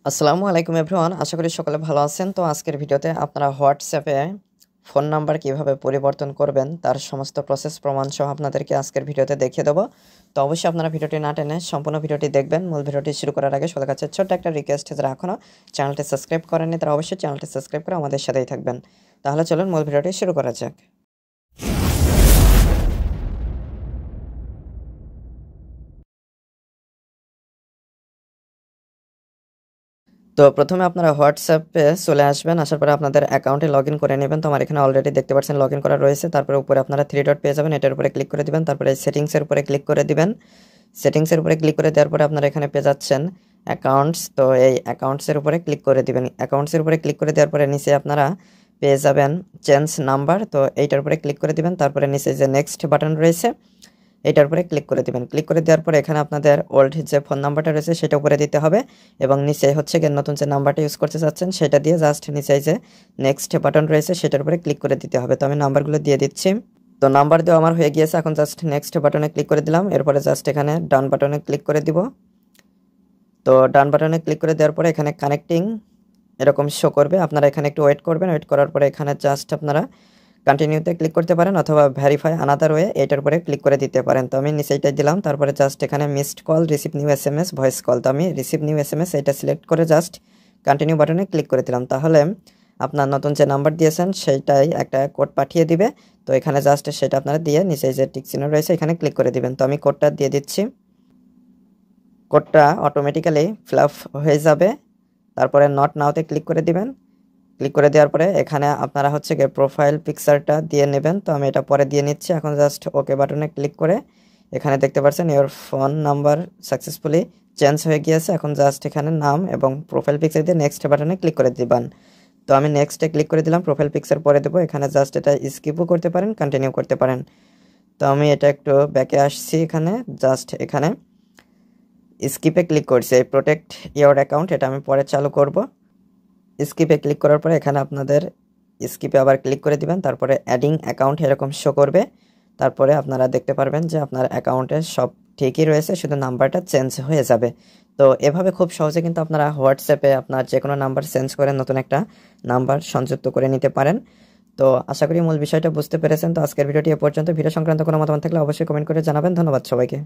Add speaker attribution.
Speaker 1: আসসালামু আলাইকুম এভরিওয়ান, আশা করি সকলে ভালো আছেন। তো আজকের ভিডিওতে আপনারা হোয়াটসঅ্যাপে ফোন নাম্বার কিভাবে পরিবর্তন করবেন তার সমস্ত প্রসেস প্রমাণ সহ আপনাদেরকে আজকের ভিডিওতে দেখিয়ে দেবো। তো অবশ্যই আপনারা ভিডিওটি না টেনে সম্পূর্ণ ভিডিওটি দেখবেন। মূল ভিডিওটি শুরু করার আগে সবার কাছে ছোট্ট একটা রিকোয়েস্ট, যারা এখনও চ্যানেলটি সাবস্ক্রাইব করেননি তারা অবশ্যই চ্যানেলটি সাবস্ক্রাইব করে আমাদের সাথেই থাকবেন। তাহলে চলুন মূল ভিডিওটি শুরু করা যাক। তো প্রথমে আপনারা হোয়াটসঅ্যাপে চলে আসবেন, আসার পরে আপনাদের অ্যাকাউন্টে লগইন করে নেবেন। তো আমার এখানে অলরেডি দেখতে পাচ্ছেন লগইন করা রয়েছে। তারপরে উপরে আপনারা থ্রি ডট পেয়ে যাবেন, এটার উপরে ক্লিক করে দিবেন। তারপরে সেটিংসের উপরে ক্লিক করে দিবেন। সেটিংসের উপরে ক্লিক করে দেওয়ার পরে আপনারা এখানে পেয়ে যাচ্ছেন অ্যাকাউন্টস। তো এই অ্যাকাউন্টসের উপরে ক্লিক করে দিবেন। অ্যাকাউন্টসের উপরে ক্লিক করে দেওয়ার পরে নিচে আপনারা পেয়ে যাবেন চেঞ্জ নাম্বার। তো এইটার উপরে ক্লিক করে দিবেন। তারপরে নিচে যে নেক্সট বাটন রয়েছে এটার উপরে ক্লিক করে দিবেন। ক্লিক করে দেওয়ার পরে এখানে আপনাদের ওল্ড যে ফোন নাম্বারটা রয়েছে সেটা উপরে দিতে হবে এবং নিচে হচ্ছে গিয়ে নতুন যে নাম্বারটা ইউজ করতে চাচ্ছেন সেটা দিয়ে জাস্ট নিচে যে নেক্সট বাটন রয়েছে সেটার উপরে ক্লিক করে দিতে হবে। তো আমি নাম্বারগুলো দিয়ে দিচ্ছি। তো নাম্বার দেওয়া আমার হয়ে গিয়েছে। এখন জাস্ট নেক্সট বাটনে ক্লিক করে দিলাম। এরপরে জাস্ট এখানে ডান বাটনে ক্লিক করে দিব। তো ডান বাটনে ক্লিক করে দেওয়ার পরে এখানে কানেক্টিং এরকম শো করবে। আপনারা এখানে একটু ওয়েট করবেন। ওয়েট করার পরে এখানে জাস্ট আপনারা কন্টিনিউতে ক্লিক করতে পারেন অথবা ভেরিফাই আনাদার ওয়ে এটার উপরে ক্লিক করে দিতে পারেন। তো আমি নিচেইটাই দিলাম। তারপরে জাস্ট এখানে missed call, receive new SMS, voice call. তো আমি রিসিভ নিউ SMS এটা সিলেক্ট করে জাস্ট কন্টিনিউ বাটনে ক্লিক করে দিলাম। তাহলে আপনার নতুন যে নাম্বার দিয়েছেন সেইটাই একটা কোড পাঠিয়ে দিবে। তো এখানে জাস্ট সেটা আপনারা দিয়ে নিচে যে টিক চিহ্ন রয়েছে এখানে ক্লিক করে দিবেন। তো আমি কোডটা দিয়ে দিচ্ছি। কোডটা অটোমেটিক্যালি ফিল আপ হয়ে যাবে। তারপরে নট নাওতে ক্লিক করে দিবেন। ক্লিক করে দেওয়ার পরে এখানে আপনারা হচ্ছে গিয়ে প্রোফাইল পিকচারটা দিয়ে নেবেন। তো আমি এটা পরে দিয়ে নিচ্ছি। এখন জাস্ট ওকে বাটনে ক্লিক করে এখানে দেখতে পাচ্ছেন your phone number successfully change হয়ে গিয়েছে। এখন জাস্ট এখানে নাম এবং প্রোফাইল পিকচার দিয়ে নেক্সট বাটনে ক্লিক করে দিবেন। তো আমি নেক্সটে ক্লিক করে দিলাম। প্রোফাইল পিকচার পরে দেবো। এখানে জাস্ট এটা স্কিপও করতে পারেন, কন্টিনিউ করতে পারেন। তো আমি এটা একটু ব্যাকে আসছি। এখানে জাস্ট এখানে স্কিপে ক্লিক করছি। এই প্রোটেক্ট ইওর অ্যাকাউন্ট এটা আমি পরে চালু করব। স্কিপে ক্লিক করার পরে এখানে আপনাদের স্কিপে আবার ক্লিক করে দিবেন। তারপরে অ্যাডিং অ্যাকাউন্ট এরকম শো করবে। তারপরে আপনারা দেখতে পারবেন যে আপনার অ্যাকাউন্টে সব ঠিকই রয়েছে, শুধু নাম্বারটা চেঞ্জ হয়ে যাবে। তো এভাবে খুব সহজে কিন্তু আপনারা হোয়াটসঅ্যাপে আপনার যে কোনো নাম্বার চেঞ্জ করে নতুন একটা নাম্বার সংযুক্ত করে নিতে পারেন। তো আশা করি মূল বিষয়টা বুঝতে পেরেছেন। তো আজকের ভিডিওটি এ পর্যন্ত। ভিডিও সংক্রান্ত কোনো মতামত থাকলে অবশ্যই কমেন্ট করে জানাবেন। ধন্যবাদ সবাইকে।